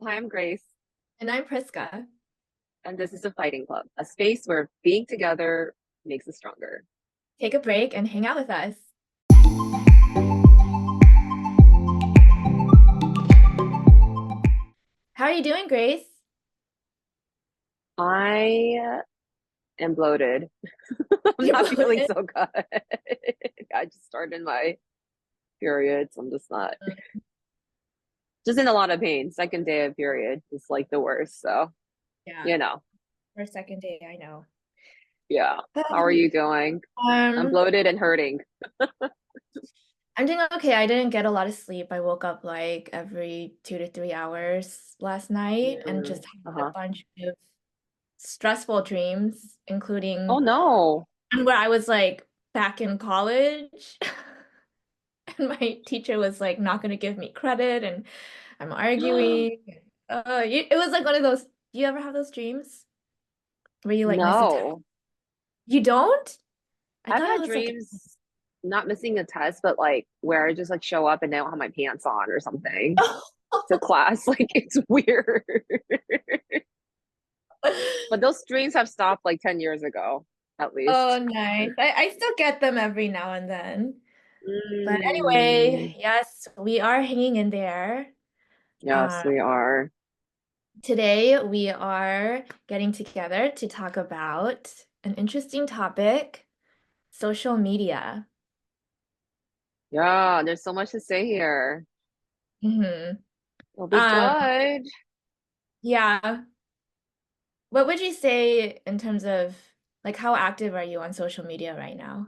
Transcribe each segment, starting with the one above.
Hi, I'm Grace, And I'm Priska. and this is the Fighting Club, a space where being together makes us stronger. Take a break and hang out with us. How are you doing, Grace? I am bloated. I'm You're not feeling bloated. so good. I just started my periods. I'm just not, just in a lot of pain. Second day of period is like the worst. So, Yeah, you know, for second day, I know. yeah. How are you doing? I'm Um, bloated and hurting. I'm doing okay. I didn't get a lot of sleep. I woke up like every 2 to 3 hours last night and just had a Uh-huh. bunch of stressful dreams, including Oh no. one where I was like back in college and my teacher was like not going to give me credit and I'm arguing. It was like one of those. Do you ever have those dreams where you like miss a test? No. You don't? I I've thought it had was like, dreams not missing a test, but like where I just like show up and they don't have my pants on or something to class. Like it's weird. But those dreams have stopped like 10 years ago, at oh, least. nice. I still get them every now and then. But Mm. anyway, yes, we are hanging in there. Yes, Uh, we are. Today we are getting together to talk about an interesting topic, social media. Yeah, there's so much to say here. hmm Don't be Um, judged. yeah. What would you say in terms of like how active are you on social media right now?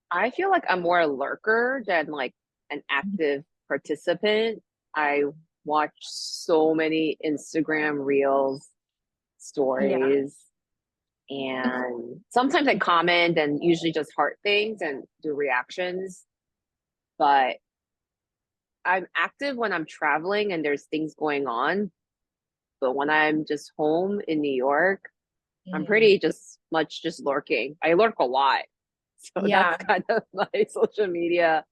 I feel like I'm more a lurker than like an active participant. I watch so many Instagram reels, Yeah. stories, and sometimes I comment and usually just heart things and do reactions. But I'm active when I'm traveling and there's things going on. But when I'm just home in New York, I'm Mhm. pretty just much just lurking. I lurk a lot. So that's Yeah. kind of my social media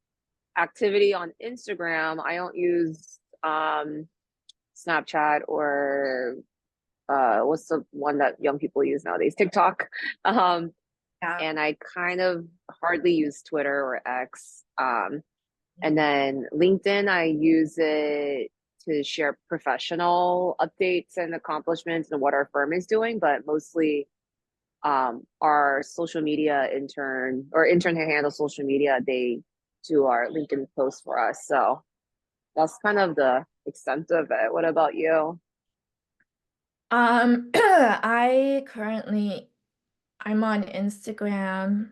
activity on Instagram. I don't use Snapchat or what's the one that young people use nowadays? TikTok. Um Yeah. and I kind of hardly use Twitter or X. And then LinkedIn, I use it to share professional updates and accomplishments and what our firm is doing, but mostly our social media intern or intern who handles social media, they do our LinkedIn posts for us. So that's kind of the extent of it. What about you? I'm on Instagram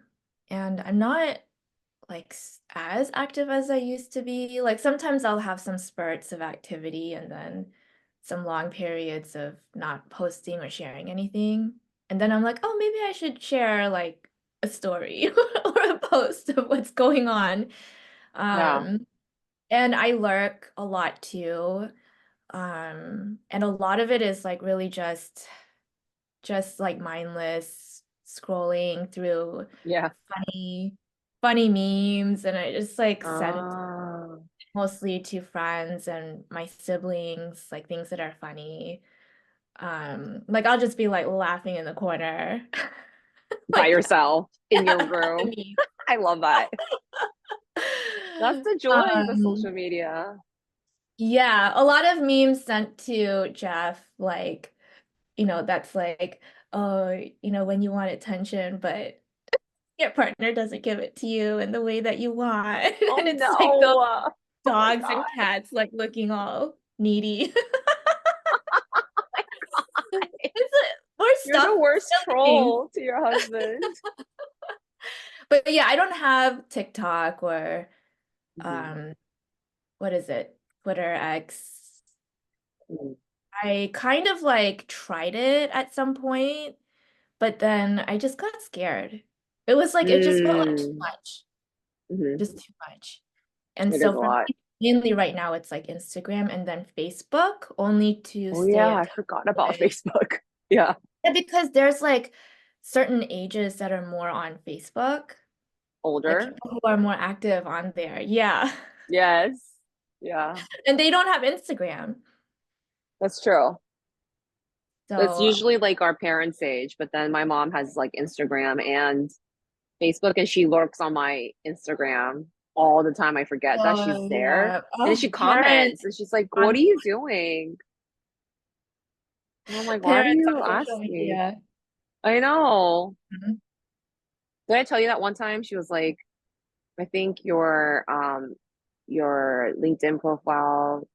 and I'm not like as active as I used to be. Like sometimes I'll have some spurts of activity and then some long periods of not posting or sharing anything. And then I'm like, oh, maybe I should share like a story or a post of what's going on. Yeah. Um, and I lurk a lot too. And a lot of it is like really just like mindless scrolling through Yeah. funny funny memes and I just like send Uh, mostly to friends and my siblings like things that are funny. Like I'll just be like laughing in the corner by like yourself in your at the room. meme. I love that. That's the joy of the social Um, media. yeah, a lot of memes sent to Jeff, like, that's like, oh, when you want attention, but your partner doesn't give it to you in the way that you want. Oh And it's like those no. Oh my dogs and God. cats like looking all needy. It's more You're the stuff worst things. troll to your husband. But yeah, I don't have TikTok or Mhm. um what is it? Twitter X. Mhm. I kind of like tried it at some point, but then I just got scared. It was like it just felt like too Mm. much. Mhm. Just too much. And It is so a for lot. me, mainly right now it's like Instagram and then Facebook only to Oh stay yeah, in I touch forgot about with. Facebook. Yeah. Yeah, because there's like certain ages that are more on Facebook, like Older. people who are more active on there. Yeah. Yes. Yeah, and they don't have Instagram. that's true. That's So, usually like our parents' age, but then my mom has like Instagram and Facebook, and she lurks on my Instagram all the time. I forget that she's oh there. yeah. And then Oh, she comments and she's like, What on are you doing? And I'm like, Why are parents you on social asking? media. I know. Mhm. Did I tell you that one time she was like, I think your LinkedIn profile,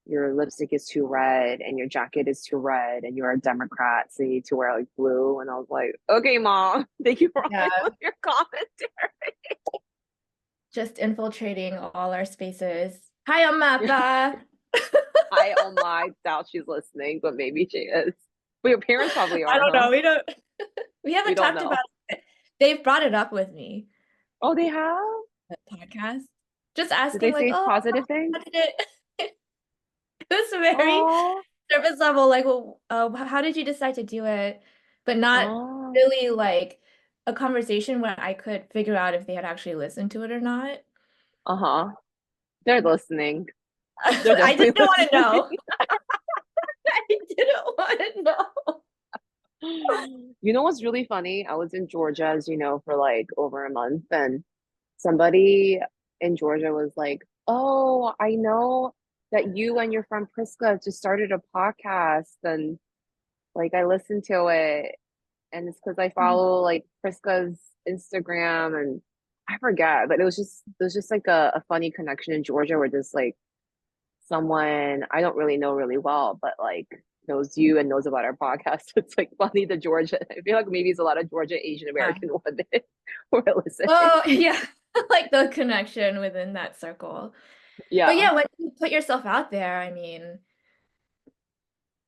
your lipstick is too red and your jacket is too red and you're a Democrat, so you need to wear like blue. And I was like, okay, mom, thank you for Yeah, always with your commentary. just infiltrating all our spaces. Hi, I'm Martha. I oh my doubt she's listening, but maybe she is. But your parents probably I are, don't huh? know. We don't. We We haven't don't talked about know. it. They've brought it up with me, Oh, they have? the podcast. Just Did they asking like, say oh, positive things? how did it? It was very Oh, surface level, like, well, how did you decide to do it? But not oh, really like a conversation where I could figure out if they had actually listened to it or not. uh-huh. They're listening. They're I didn't definitely want to listening. know. I didn't want to know. You know what's really funny? I was in Georgia, as you know, for like over a month, and somebody in Georgia was like, "Oh, I know that you and your friend Priska just started a podcast, and like I listened to it, and it's because I follow like Priska's Instagram, and I forget, but it was just like a funny connection in Georgia where just like someone I don't really know really well, but like knows you and knows about our podcast. It's like funny the Georgia. I feel like maybe it's a lot of Georgia Asian Yeah. American women who are listening. Oh, yeah. Like the connection within that circle. But Yeah, yeah, when you put yourself out there, I mean,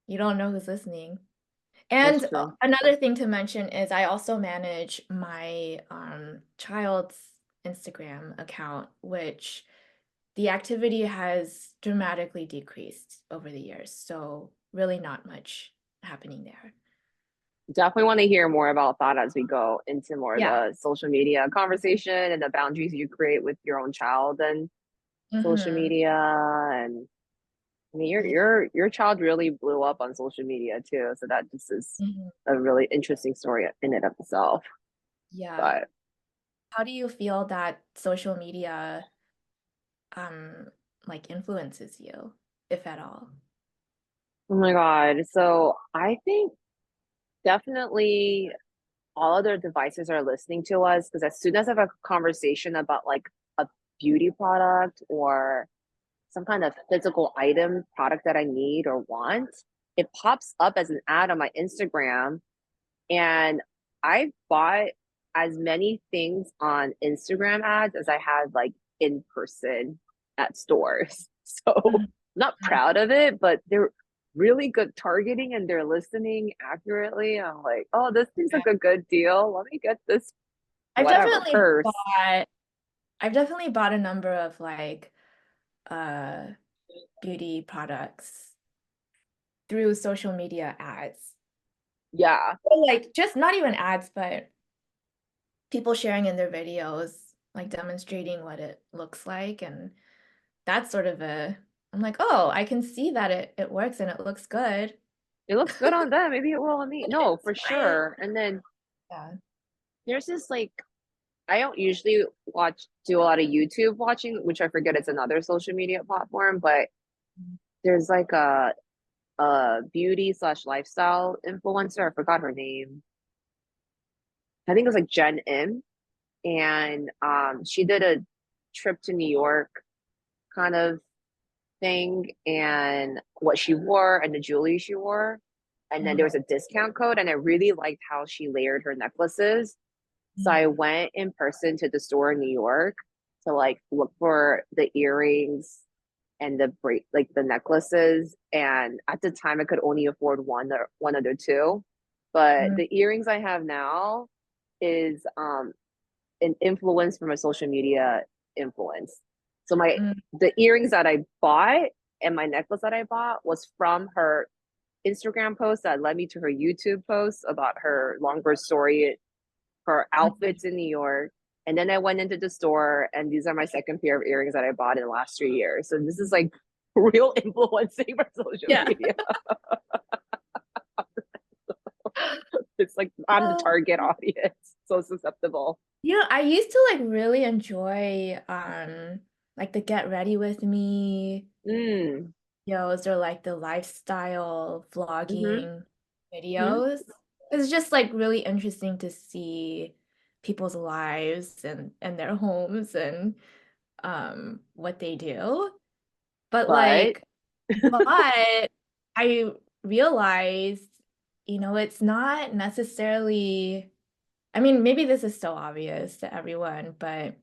you don't know who's listening. that's And true. another thing to mention is I also manage my child's Instagram account, which the activity has dramatically decreased over the years. So really not much happening there. Definitely want to hear more about that as we go into more of Yeah. the social media conversation and the boundaries you create with your own child and social Hmm. media. And I mean, your child really blew up on social media too, so that just is Hmm. a really interesting story in and of itself. Yeah. But How do you feel that social media um like influences you, if at all? oh my God, so I think definitely all other devices are listening to us because as soon as I have a conversation about like a beauty product or some kind of physical item product that I need or want, it pops up as an ad on my Instagram. And I bought as many things on Instagram ads as I had like in person at stores. So Mhm. not proud of it, but they're really good targeting and they're listening accurately. I'm like, oh, this seems like a good deal. Let me get this I've whatever definitely purse. bought I've definitely bought a number of like uh beauty products through social media ads. Yeah. Or like just not even ads, but people sharing in their videos, like demonstrating what it looks like. And that's sort of I'm like, oh, I can see that it works and it looks good. It looks good on them. Maybe it will on me. No, It's for fine. sure. And then Yeah. there's this like I don't usually do a lot of YouTube watching, which I forget it's another social media platform, but there's like a beauty slash lifestyle influencer. I forgot her name. I think it was like Jen Im, and she did a trip to New York kind of thing, and what she wore and the jewelry she wore, and then there was Mhm. a discount code, and I really liked how she layered her necklaces. So I Mhm. went in person to the store in New York to like look for the earrings and the break like the necklaces. And at the time I could only afford one of the two. But Mhm. the earrings I have now is an influence from a social media influence. So my Mhm. the earrings that I bought and my necklace that I bought was from her Instagram post that led me to her YouTube post about her Longboard story, her Mhm. outfits in New York. And then I went into the store, and these are my second pair of earrings that I bought in the last 3 years. So this is like real influencing for social Yeah. media. It's like I'm the Oh, target audience, so susceptible. I used to like really enjoy like the Get Ready With Me Mm. videos or like the lifestyle Mm-hmm. vlogging Mm-hmm. videos. It's just like really interesting to see people's lives and their homes and what they do. But But like, but I realized, it's not necessarily, I mean, maybe this is so obvious to everyone, but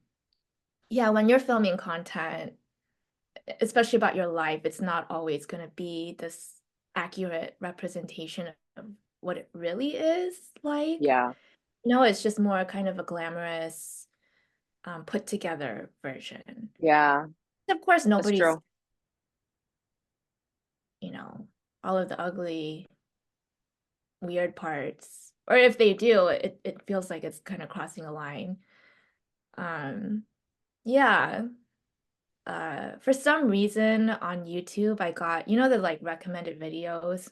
yeah, when you're filming content, especially about your life, it's not always going to be this accurate representation of what it really is like. yeah, It's just more kind of a glamorous, put together version. yeah, Of course, that's nobody's, true. you know, all of the ugly, weird parts. Or if they do, it feels like it's kind of crossing a line. Um, yeah. For some reason on YouTube, I got, the like recommended videos.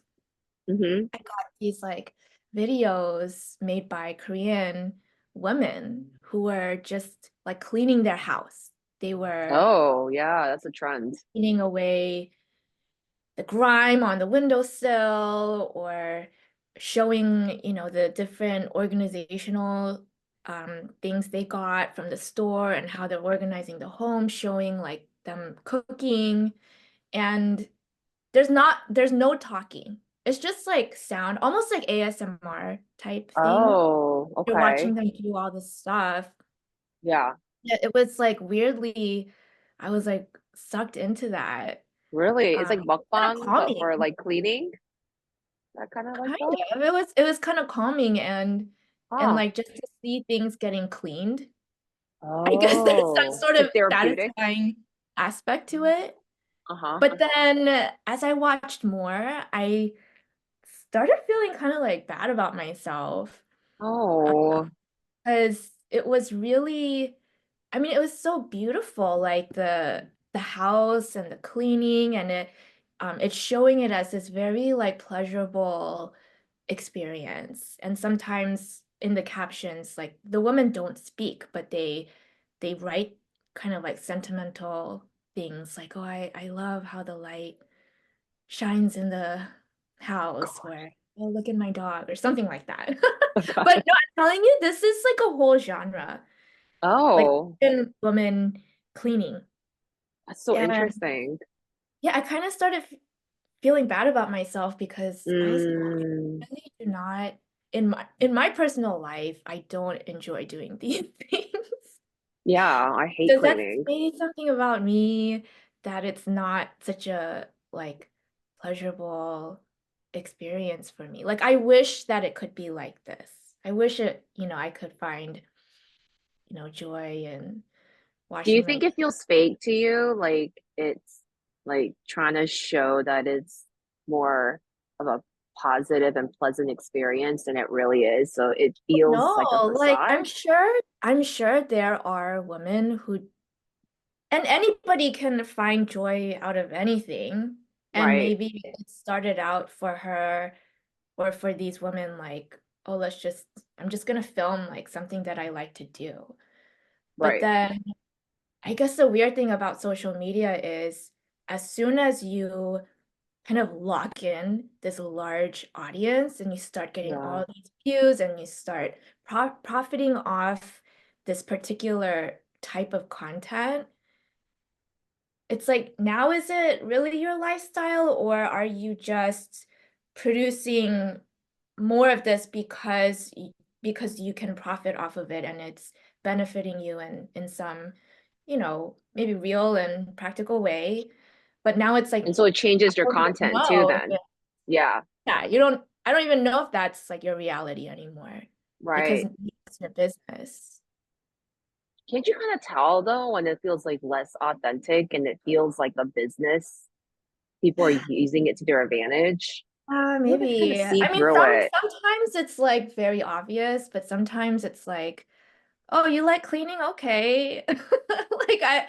Mm-hmm. I got these like videos made by Korean women who were just like cleaning their house. They were Oh, yeah, that's a trend. cleaning away the grime on the windowsill or showing, the different organizational things they got from the store and how they're organizing the home, showing like them cooking. And there's no talking. It's just like sound, almost like ASMR type thing. Oh, You're okay. watching them do all this stuff. Yeah, Yeah, it was like weirdly, I was like sucked into that. really. It's Um, like kind of mukbang, but calming. for like cleaning, that kind of Kind lifestyle. of. It was kind of calming and Oh, like just to see things getting cleaned. I guess there's some oh, sort like of therapeutic. satisfying aspect to it. Uh-huh. But then as I watched more, I started feeling kind of like bad about myself Oh, because it was really, I mean, it was so beautiful, like the house and the cleaning and it's showing it as this very like pleasurable experience. And sometimes in the captions, like the women don't speak, but they write kind of like sentimental things like, oh, I love how the light shines in the house, God. or oh, look at my dog, or something like that. Okay. But no, I'm telling you, this is like a whole genre, like Oh, women cleaning. that's so And interesting. yeah, I kind of started feeling bad about myself because I was like, Mm, I really do not in my personal life, I don't enjoy doing these things. yeah, I hate Does that cleaning. say something about me that it's not such a like pleasurable experience for me? Like I wish that it could be like this. I wish I could find, joy in Do you washing my think it feels fake to you? Like it's like trying to show that it's more of a positive and pleasant experience than it really is. So it feels like a no, like facade, I'm sure there are women who and anybody can find joy out of anything. And right? maybe it started out for her or for these women like, oh, I'm just gonna film like something that I like to do. But Right. then I guess the weird thing about social media is as soon as you kind of lock in this large audience and you start getting Yeah. all these views and you start profiting off this particular type of content, it's like now is it really your lifestyle or are you just producing more of this because you can profit off of it and it's benefiting you in some, maybe real and practical way. But now it's like And so it changes I your don't even content too know then. Yeah. yeah, I don't even know if that's like your reality anymore because Right. it's your business. Can't you kind of tell though when it feels like less authentic and it feels like a business? People are using it to their advantage. You can kind of Maybe. see I mean, through it. sometimes it's like very obvious, but sometimes it's like, oh, you like cleaning? Okay. Like I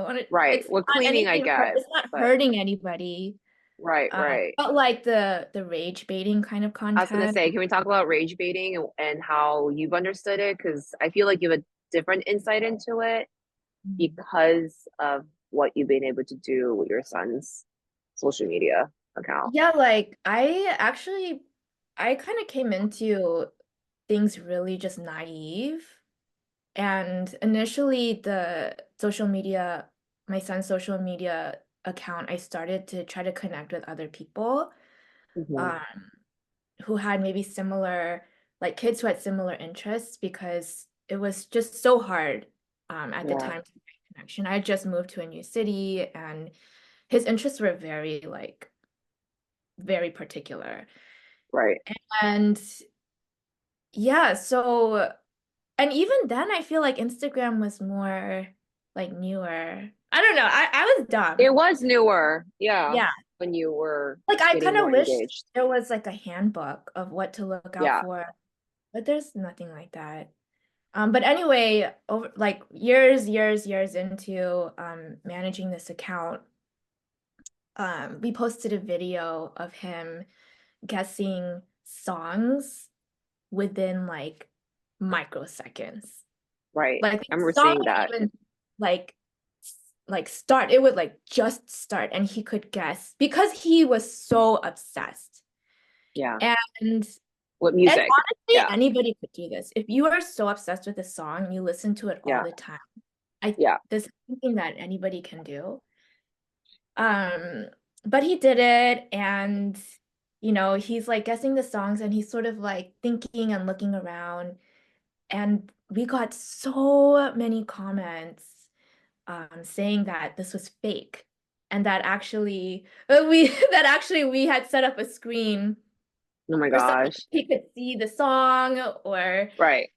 want to, Right. it's Well, not cleaning I anything, get, it's not but hurting anybody. right, right. But like the rage baiting kind of I was gonna content. say, can we talk about rage baiting and how you've understood it? Because I feel like you have a different insight into it Mhm. because of what you've been able to do with your son's social media account. Yeah, like I kind of came into things really just naive. And initially my son's social media account, I started to try to connect with other people Hmm. um who had maybe similar, like kids who had similar interests, because it was just so hard at the Yeah, time to make connection. I had just moved to a new city and his interests were very like very particular. right. And yeah, so and even then I feel like Instagram was more like newer. I don't know. I was dumb. It was newer, yeah, Yeah. when you were Like I getting kind of more wished engaged. there was like a handbook of what to look out Yeah. for, but there's nothing like that. But anyway, over like years into managing this account, we posted a video of him guessing songs within like microseconds. Right. Like I the remember song seeing would that. even like like start, it would like just start and he could guess because he was so obsessed. Yeah. And With and music. honestly, Yeah. anybody could do this. If you are so obsessed with a song, you listen to it all Yeah. the time. I Yeah. This is something that anybody can do. Um, but he did it, and he's like guessing the songs and he's sort of like thinking and looking around. And we got so many comments saying that this was fake and that actually we that actually we had set up a screen Oh my or something gosh. he could see the song, or Right.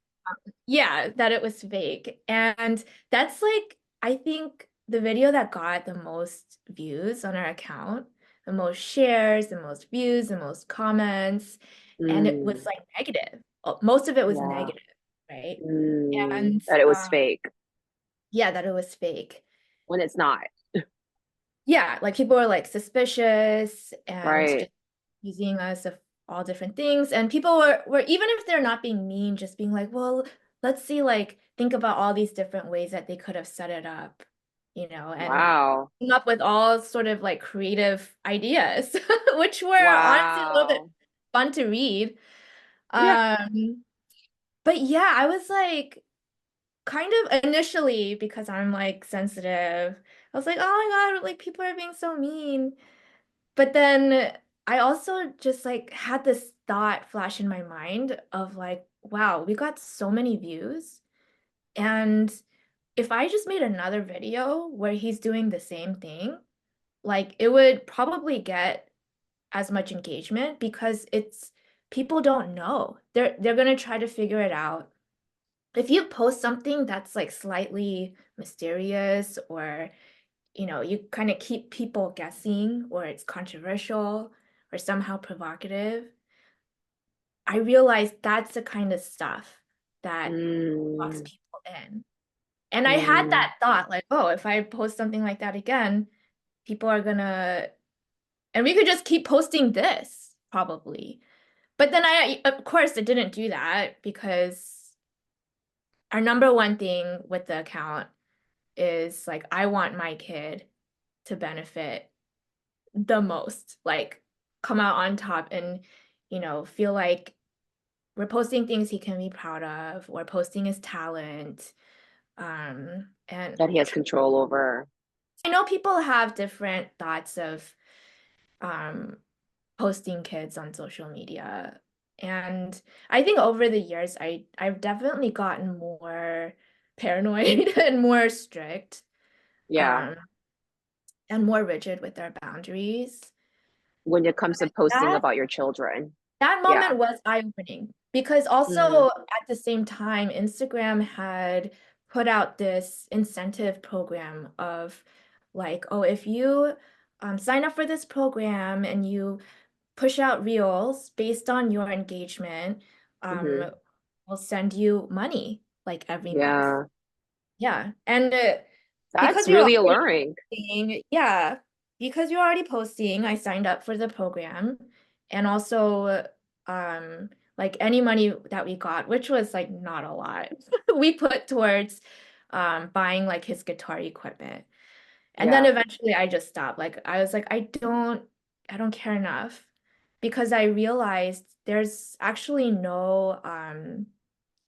yeah, that it was fake. And that's like, I think the video that got the most views on our account, the most shares, the most views, the most comments, and it was Mm, like negative. Most of it was yeah. negative, right? Mm, And that it was fake yeah, that it was fake. when it's not. Yeah, like people were like suspicious and Right. just using us of all different things. And people were even if they're not being mean, just being like, well, let's see, like think about all these different ways that they could have set it up, and Wow. came up with all sort of like creative ideas, which were honestly a little bit Wow. fun to read. Yeah. But yeah, I was like kind of initially, because I'm like sensitive, I was like, oh my God, like people are being so mean. But then I also just like had this thought flash in my mind of like, wow, we got so many views. And if I just made another video where he's doing the same thing, like it would probably get as much engagement because it's people don't know. They're gonna try to figure it out. If you post something that's like slightly mysterious, or you kind of keep people guessing, or it's controversial or somehow provocative, I realized that's the kind of stuff that draws Mm, people in. And I had mm. that thought, like, oh, if I post something like that again, people are gonna, and we could just keep posting this, probably. But then of course, I didn't do that because our number one thing with the account is like, I want my kid to benefit the most, like come out on top and, feel like we're posting things he can be proud of. We're posting his talent. And That he has control over. I know people have different thoughts of um, posting kids on social media. And I think over the years, I've definitely gotten more paranoid and more strict, Yeah. um, and more rigid with our boundaries. When it comes to posting That about your children. that Yeah. moment was eye-opening because also Mm, at the same time, Instagram had put out this incentive program of like, oh, if you sign up for this program and you push out reels based on your engagement, hmm. we'll send you money. like every month. Yeah. Yeah. And That's because you're really already alluring. posting, yeah, because you're already posting, I signed up for the program. And also, um, like any money that we got, which was like not a lot, we put towards buying like his guitar equipment. And then Yeah. eventually I just stopped. Like I was like, I don't care enough because I realized there's actually no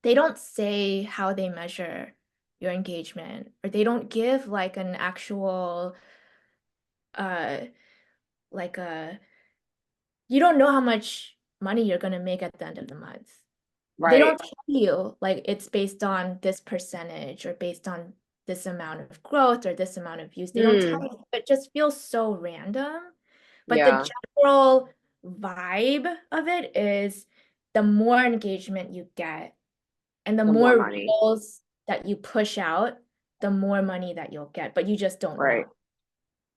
they don't say how they measure your engagement, or they don't give like an actual uh like a you don't know how much money you're gonna make at the end of the month. They Right. don't tell you like it's based on this percentage or based on this amount of growth or this amount of views. They don't tell Mm. you. It just feels so random. But the Yeah. general vibe of it is the more engagement you get and the The more more money. reels that you push out, the more money that you'll get, but you just don't Right. know.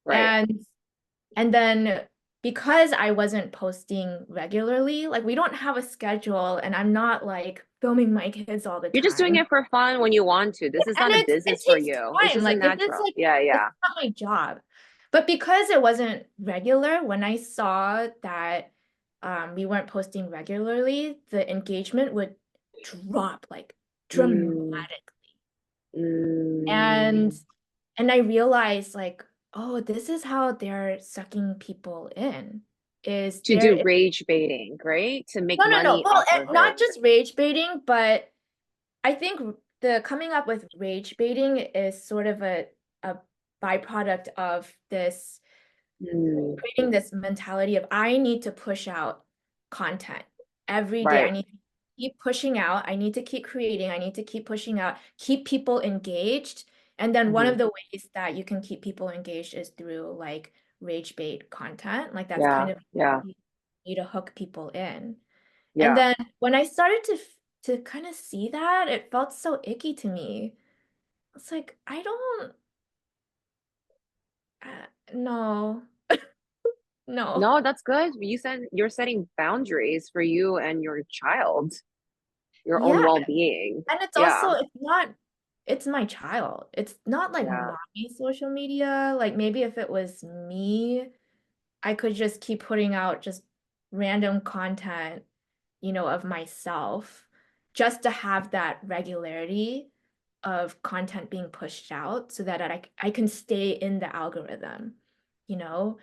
Right. And then because I wasn't posting regularly, like we don't have a schedule and I'm not like filming my kids all the You're just doing time. it for fun when you want to. This is And not a it business for takes you. It's time. just a Like it's natural. like Yeah, it's yeah. not my job. But because it wasn't regular, when I saw that we weren't posting regularly, the engagement would drop like Mm, dramatically. And mm. I realized like, oh, this is how they're sucking people in. Is To there do rage baiting, right? To make no. money Well, off and of not it. just rage baiting, but I think the coming up with rage baiting is sort of a byproduct of this Mm, creating this mentality of I need to push out content every day. I right. need to keep pushing out. I need to keep creating. I need to keep pushing out, keep people engaged. And then one Hmm. of the ways that you can keep people engaged is through like rage bait content. Like that's Yeah, kind of yeah, way to hook people in. And yeah. then when I started to kind of see that, it felt so icky to me. It's like, I don't, no, no. No, that's good. You said you're setting boundaries for you and your child, your own Yeah. well-being. And it's also, Yeah, it's my child. It's not like yeah. my social media. Like maybe if it was me, I could just keep putting out just random content, of myself, just to have that regularity of content being pushed out so that I can stay in the algorithm, you know?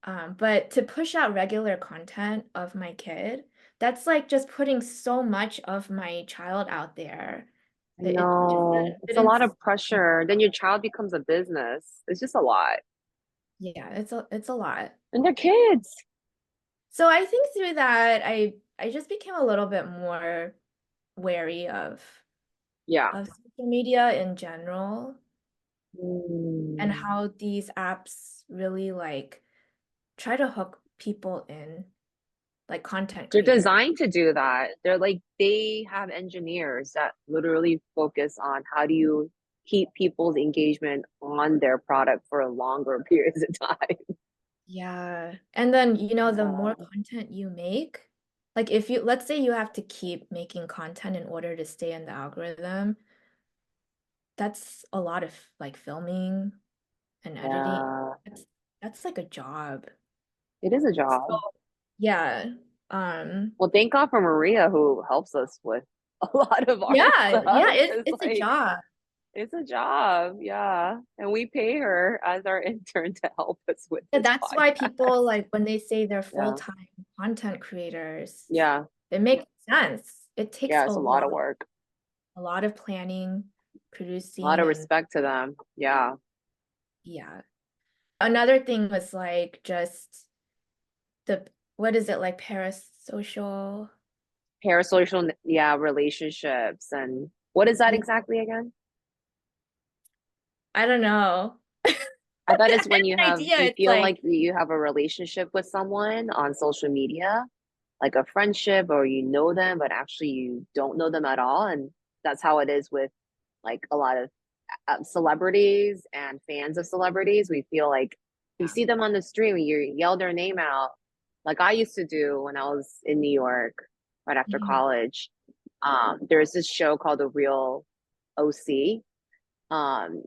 But to push out regular content of my kid, that's like just putting so much of my child out there. I It just know. It's a didn't, lot of pressure. Then your child becomes a business. It's just a lot. yeah, it's a lot. And they're kids. So I think through that, I just became a little bit more wary Yeah. of social media in general and Mm. how these apps really like try to hook people in, like content They're creators. designed to do that. They're like, they have engineers that literally focus on how do you keep people's engagement on their product for longer periods of time. Yeah. And then, the more Yeah. content you make, like if you, let's say you have to keep making content in order to stay in the algorithm, that's a lot of like filming and editing. Yeah. That's that's like a job. It is a So, job. yeah. Um, Well, thank God for Maria who helps us with a lot of our yeah, stuff. yeah, it's It's it's a like job. it's a job, yeah. And we pay her as our intern to help us with Yeah, this that's why podcast. people like when they say they're Yeah. full-time content creators, Yeah. it makes sense. It takes Yeah, a it's a lot of lot, work. a lot of planning, A lot producing, of and respect to them. Yeah. yeah. Another thing was like just the what is it like parasocial? Parasocial, yeah, relationships. And what is that Yeah, exactly again? I don't know. I I thought have it's when an idea. you It's feel like, like you have a relationship with someone on social media, like a friendship, or you know them, but actually you don't know them at all. And that's how it is with like a lot of celebrities and fans of celebrities. We feel like you yeah. see them on the street, when you yell their name out, like I used to do when I was in New York right after Mhm. college. There's this show called The Real OC,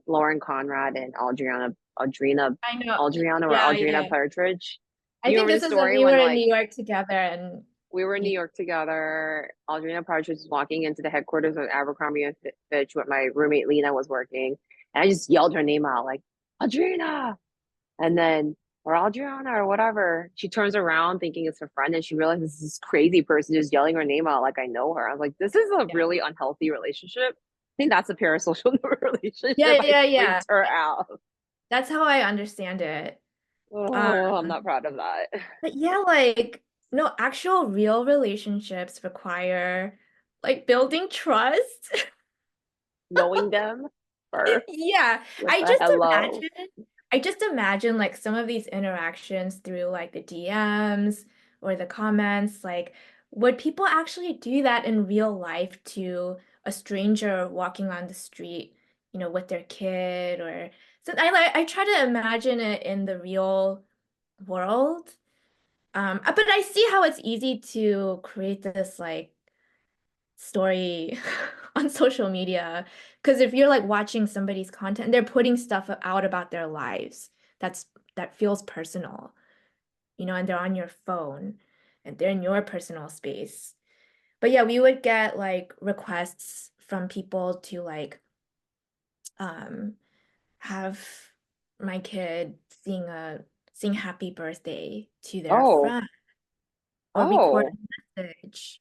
Lauren Conrad and I know. Yeah, Audrina yeah. Partridge. I You think remember the this is when story we when were in like New York together and we were in New you, York together? Audrina Partridge was walking into the headquarters of Abercrombie and Fitch where my roommate Lena was working, and I just yelled her name out like Audrina, and then or Adriana or whatever. She turns around thinking it's her friend, and she realizes this crazy person just yelling her name out like I know her. I was like, this is a yeah. really unhealthy relationship. I think that's a parasocial Yeah, relationship. I yeah, yeah. freaked her out. That's how I understand it. Um, Oh, I'm not proud of that. but yeah, like no, actual real relationships require like building trust. Knowing them first Yeah, with a hello. I just imagine like some of these interactions through like the DMs or the comments, like would people actually do that in real life to a stranger walking on the street, with their kid or so I try to imagine it in the real world. But I see how it's easy to create this like story on social media because if you're like watching somebody's content, they're putting stuff out about their lives that feels personal, and they're on your phone and they're in your personal space. But yeah, we would get like requests from people to like um have my kid sing happy birthday to their Oh, friend or record oh, a message.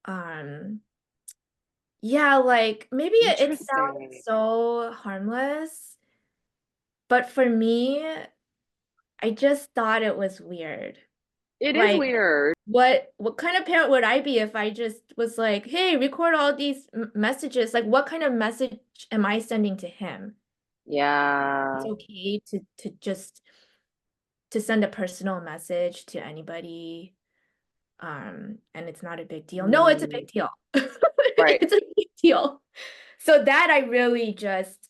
Um Yeah, like maybe it sounds interesting. so harmless, but for me, I just thought it was weird. It is Like, weird. what kind of parent would I be if I just was like, "Hey, record all these messages." Like, what kind of message am I sending to him? It's Yeah. okay to send a personal message to anybody, and it's not a big deal. No, it's a Mm, big deal. right. It's a big deal. So that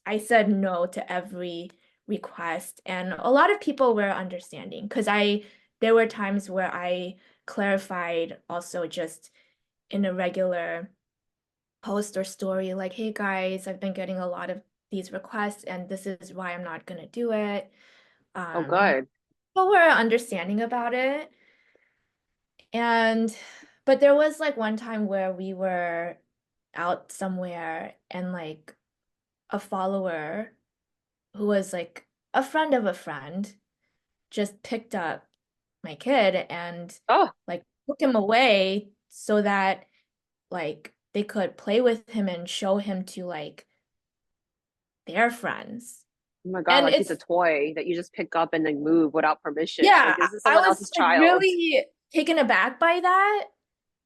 I said no to every request. And a lot of people were understanding because there were times where I clarified also just in a regular post or story, like, hey guys, I've been getting a lot of these requests and this is why I'm not gonna do it. Oh, Um, good. People were understanding about it. And but there was like one time where we were out somewhere and like a follower who was like a friend of a friend just picked up my kid and Oh, like took him away so that like they could play with him and show him to like their friends. oh my God, And like he's a it's toy that you just pick up and then move without permission. Like yeah, this is I someone was else's like child. really taken aback by that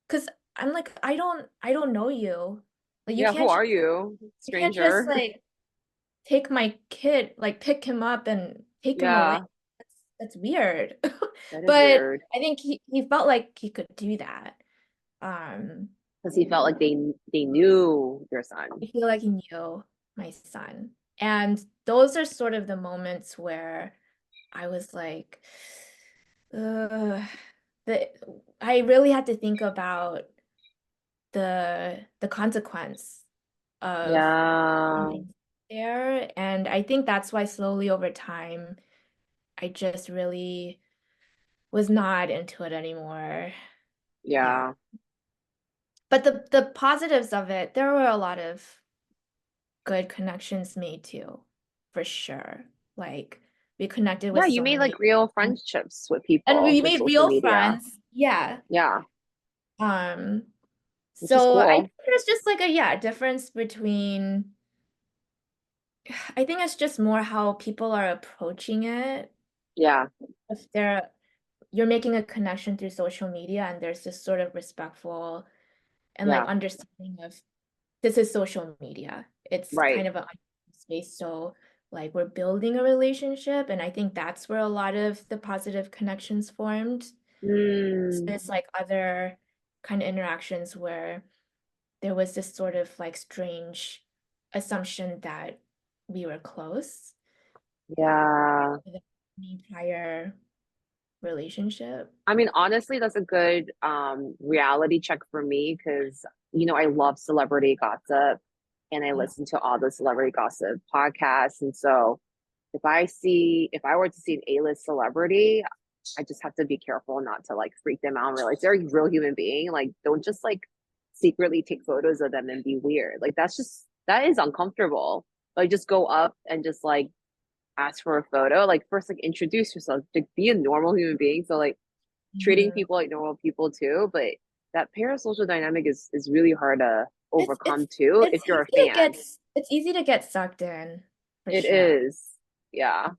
because I'm like I don't know you. Like Yeah, who are you, you can't just stranger? like take my kid, like pick him up and take him away. Yeah, That's weird. that is But weird. I think he felt like he could do that. Um, Because he felt like they knew your son. I feel like he knew my son. And those are sort of the moments where I was like, Ugh, the I really had to think about the consequence of Yeah, something there. And I think that's why slowly over time, I just really was not into it anymore. Yeah. yeah. But the positives of it, there were a lot of good connections made too, for sure. Like we connected Yeah, with you so made many like real and friendships with people we through made social real media. friends. Yeah. Yeah, Um, which is so I cool. think there's just like a difference between I think it's just more how people are approaching it. Yeah, If you're making a connection through social media and there's this sort of respectful and like yeah, understanding of this is social media. It's right. kind of a space. So like we're building a relationship, and I think that's where a lot of the positive connections formed. So Mm, there's like other kind of interactions where there was this sort of like strange assumption that we were close yeah. with any prior relationship. I mean, honestly, that's a good reality check for me because I love celebrity gossip. and I Yeah. listen to all the celebrity gossip podcasts. And so if I were to see an A-list celebrity, I just have to be careful not to like freak them out and realize they're a real human being. Like, don't just like secretly take photos of them and be weird. Like, that is uncomfortable. Like, just go up and just like ask for a photo. Like, first, like, introduce yourself to be a normal human being. So, like, treating Mhm. people like normal people too. But that parasocial dynamic is really hard to overcome too if you're a fan. It's easy to get sucked in, for It sure. is. Yeah.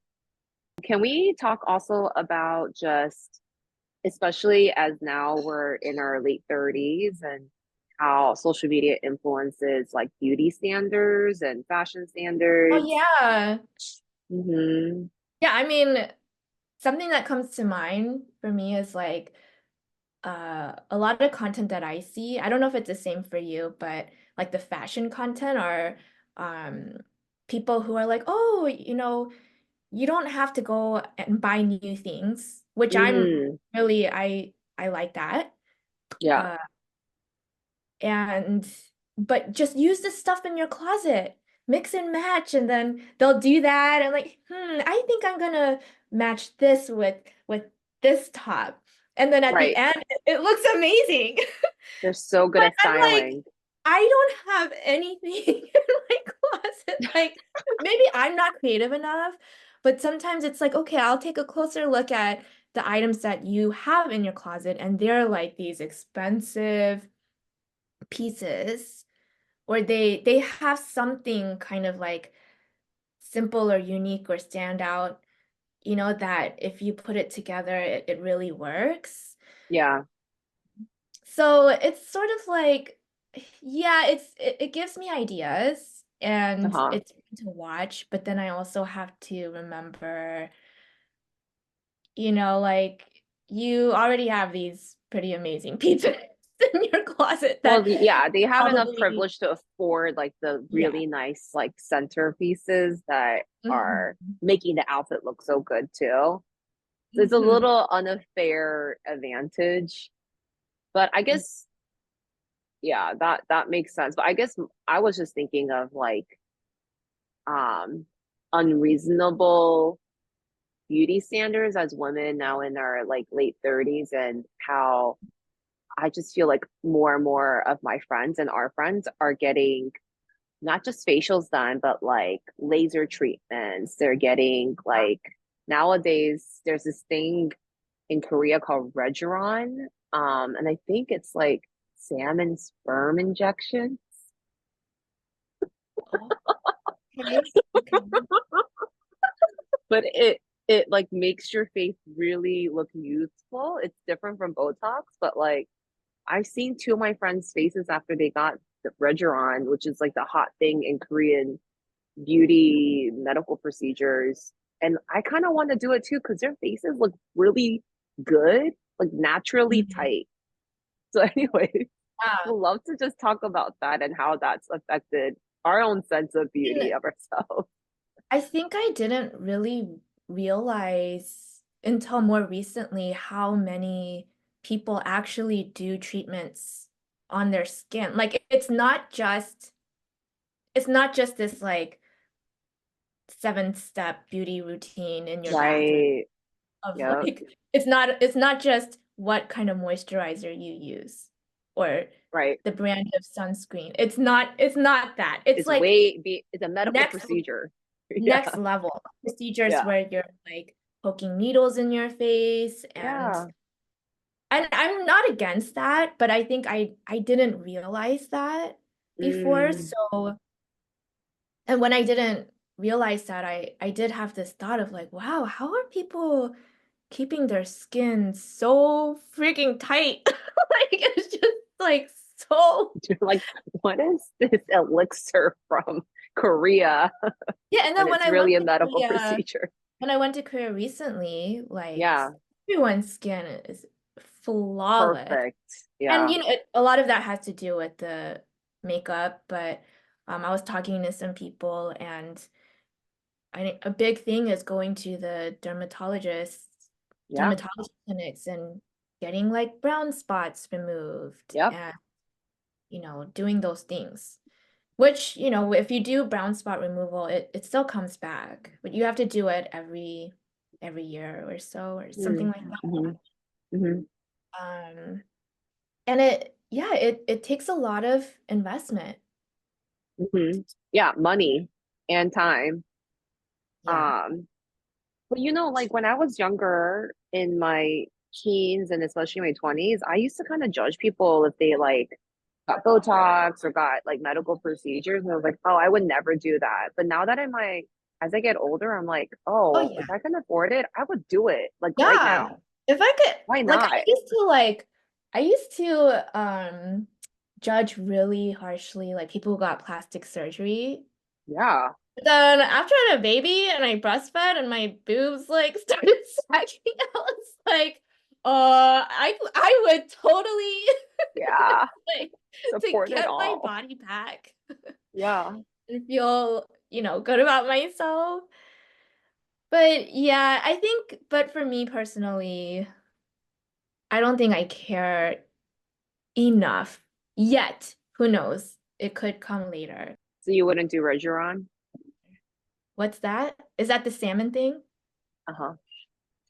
Can we talk also about just, especially as now we're in our late 30s and how social media influences like beauty standards and fashion Oh standards? yeah. Mm-hmm. Yeah, I mean, something that comes to mind for me is like a lot of content that I see. I don't know if it's the same for you, but like the fashion content are um people who are like, "Oh, you don't have to go and buy new things," which Mm, I like that. yeah, Uh and but just use the stuff in your closet. Mix and match, and then they'll do that and like, I think I'm gonna match this with this top. And then at the right. end, it looks amazing. They're so good But at I'm like, styling. I don't have anything in my closet. Like, maybe I'm not creative enough, but sometimes it's like, okay, I'll take a closer look at the items that you have in your closet, and they're like these expensive pieces, or they have something kind of like simple or unique or stand out, that if you put it together, it really works. Yeah. So it's sort of like, yeah, it gives me ideas and Uh-huh. it's fun to watch, but then I also have to remember, like you already have these pretty amazing pizzas in your closet Well, that yeah, they have enough probably, privilege to afford like the yeah. really nice like centerpieces that are Hmm. making the outfit look so good too. So it's a Hmm. little unfair advantage. But I guess yeah, that makes sense. But I guess I was just thinking of like um unreasonable beauty standards as women now in our like late 30s and how I just feel like more and more of my friends and our friends are getting not just facials done, but like laser treatments. They're getting like nowadays there's this thing in Korea called Regeron. And I think it's like salmon sperm injection. Oh, okay. Okay. But it like makes your face really look youthful. It's different from Botox, but like I've seen two of my friends' faces after they got the Regeron, which is like the hot thing in Korean beauty medical procedures. And I kind of want to do it too because their faces look really good, like naturally Mhm. tight. So, anyway, Yeah. we'd love to just talk about that and how that's affected our own sense of beauty And of ourselves. I think I didn't really realize until more recently how many people actually do treatments on their skin. Like it's not just this like 7-step beauty routine in your bathroom Right. of Yep. like it's not just what kind of moisturizer you use or Right. the brand of sunscreen. It's not that. It's like It's a medical next procedure. Yeah. next level procedures Yeah. where you're like poking needles in your face, and Yeah. I'm not against that, but I think I didn't realize that before. Mm. So, and when I didn't realize that, I did have this thought of like, wow, how are people keeping their skin so freaking tight? Like it's just like so. You're like, what is this elixir from Korea? Yeah, and When then when it's I really went a to medical Korea, procedure. recently, like Yeah. everyone's skin is flawless. Perfect. And Yeah. a lot of that has to do with the makeup, but I was talking to some people, and a big thing is going to the Yeah. dermatology clinics and getting like brown spots removed Yep. and doing those things. Which, if you do brown spot removal, it still comes back, but you have to do it every year or so or something Mm, like that. hmm hmm Um, and it takes a lot of investment. hmm Yeah, money and time. Yeah. Um, but like when I was younger in my teens and especially my 20s, I used to kind of judge people if they like got Botox or got like medical procedures. And I was like, oh, I would never do that. But now that as I get older, I'm like, Oh oh, if yeah. I can afford it, I would do it like right Yeah. now. If I could, Why like, not? I used to judge really harshly like people who got plastic surgery. Yeah. But then after I had a baby and I breastfed and my boobs like started sagging, I was like, I would totally Yeah. like to Support it get my all. body back Yeah. and feel, good about myself. But yeah, but for me personally, I don't think I care enough yet. Who knows? It could come later. So you wouldn't do Regeron? What's that? Is that the salmon thing? Uh-huh.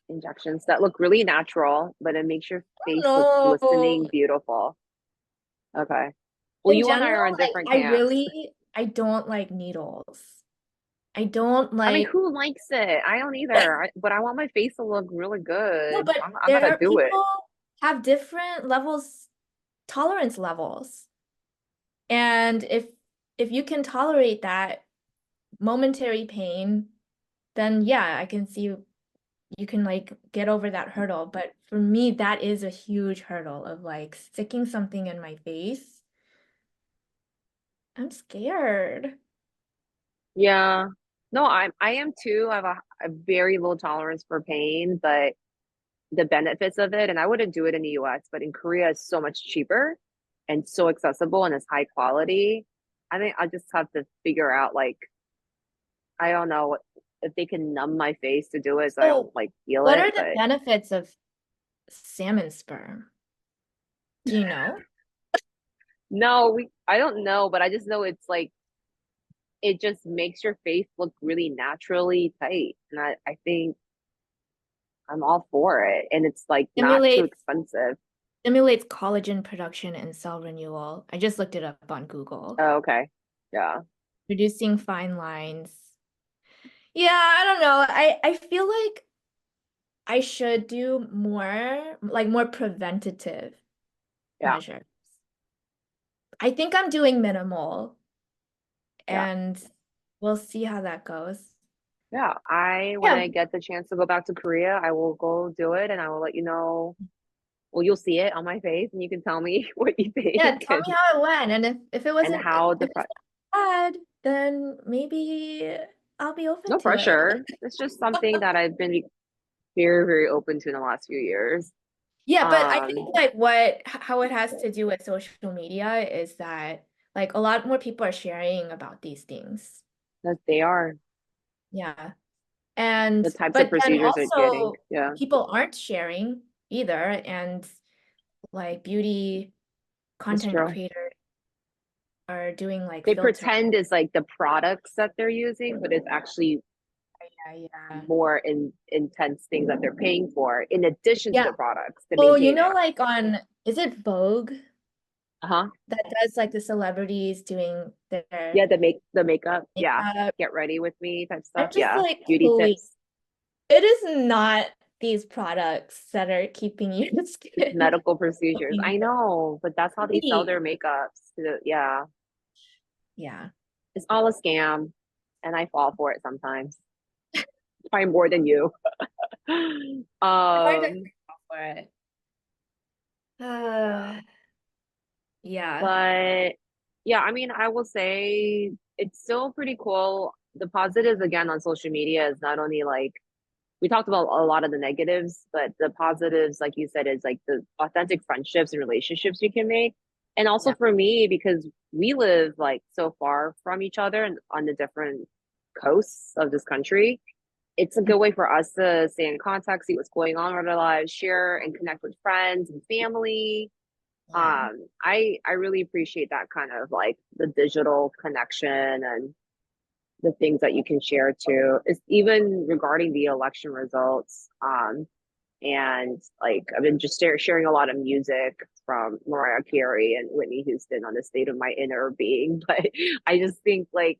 Injections that look really natural, but it makes your face look No. glistening beautiful. Okay. Well, In you and I general, are on like different camps. I don't like needles. I don't I mean, like who likes it? I don't either. But I want my face to look really no, good. but I'm there gonna are do it. people have different levels, tolerance levels. And if you can tolerate that momentary pain, then yeah, I can see you can like get over that hurdle. But for me, that is a huge hurdle of like sticking something in my face. I'm scared. Yeah. No, I am too. I have a very low tolerance for pain, but the benefits of it, and I wouldn't do it in the US, but in Korea it's so much cheaper and so accessible and it's high quality. I think I just have to figure out like I don't know if they can numb my face to do it so I don't So, like feel what it, are the but benefits of salmon sperm? Do you know? no, we I don't know, but I just know it's like it just makes your face look really naturally tight. And I think I'm all for it. And it's like not too Stimulates expensive. stimulates collagen production and cell renewal. I just looked it up on Google. Oh, okay. Yeah. Reducing fine lines. Yeah, I don't know. I feel like I should do more, like more preventative Yeah. measures. I think I'm doing minimal, Yeah. and we'll see how that goes. Yeah. When Yeah, I get the chance to go back to Korea, I will go do it and I will let you know. Well, you'll see it on my face and you can tell me what you yeah. think Tell me how it went, and if it and wasn't if how the it's bad, then maybe I'll be open no to it. pressure. It's just something that I've been very, very open to in the last few years. Yeah, but I think Um, like how it has to do with social media is that like a lot more people are sharing about these things. that they are Yeah. the types of But then procedures they're getting. also Yeah. people aren't sharing either, and like beauty That's content true. creators are doing like They filter. pretend it's like the products that they're using, but it's actually Yeah, yeah. more intense things that they're paying for in addition to Yeah. the products to Oh, maintain it. like is it Vogue Uh-huh. that does like the celebrities doing their Yeah, the makeup. Yeah. makeup? Get ready with me type I'm stuff. just Yeah. like, Beauty please. tips. It is not these products that are keeping your It's skin medical procedures. looking I know, but that's how they sell great. their makeups. Yeah. Yeah. It's all a scam. And I fall for it sometimes. Probably more than you. Hard to Um, fall for it. Uh, yeah. but yeah, I mean, I will say it's still pretty cool. The positives again on social media is not only like we talked about a lot of the negatives, but the positives, like you said, is like the authentic friendships and relationships you can make. And also Yeah. for me, because we live like so far from each other and on the different coasts of this country, it's a good way for us to stay in contact, see what's going on in our lives, share and connect with friends and family. Yeah. I really appreciate that kind of like the digital connection and the things that you can share too. Is even regarding the election results. And like I've been just sharing a lot of music from Mariah Carey and Whitney Houston on the state of my inner being. But I just think like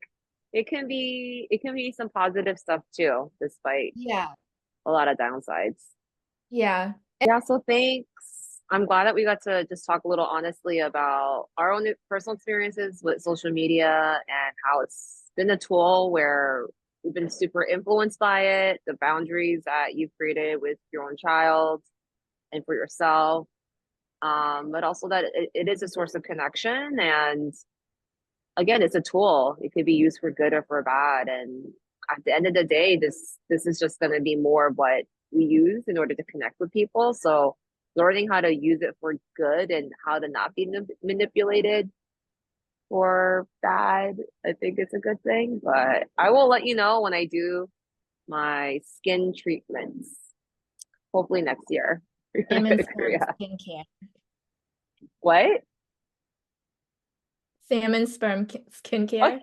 it can be some positive stuff too, despite Yeah. a lot of downsides. Yeah. Yeah, so thanks. I'm glad that we got to just talk a little honestly about our own personal experiences with social media and how it's been a tool where we've been super influenced by it, the boundaries that you've created with your own child and for yourself. But also that it is a source of connection. And again, it's a tool. It could be used for good or for bad. And at the end of the day, this is just going to be more of what we use in order to connect with people. So learning how to use it for good and how to not be manipulated for bad, I think it's a good thing. But I will let you know when I do my skin treatments, hopefully next year. Salmon sperm Yeah. skincare. What? Salmon sperm Oh, skincare.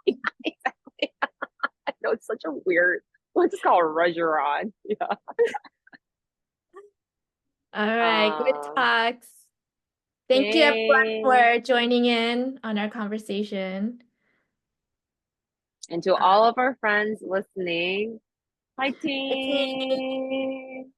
exactly. I know it's such a weird. We'll just call it Regeron. Yeah. All right, good Um. talks. Thank you everyone Yay. for joining in on our conversation. And to all of our friends listening, Bye, team. fighting.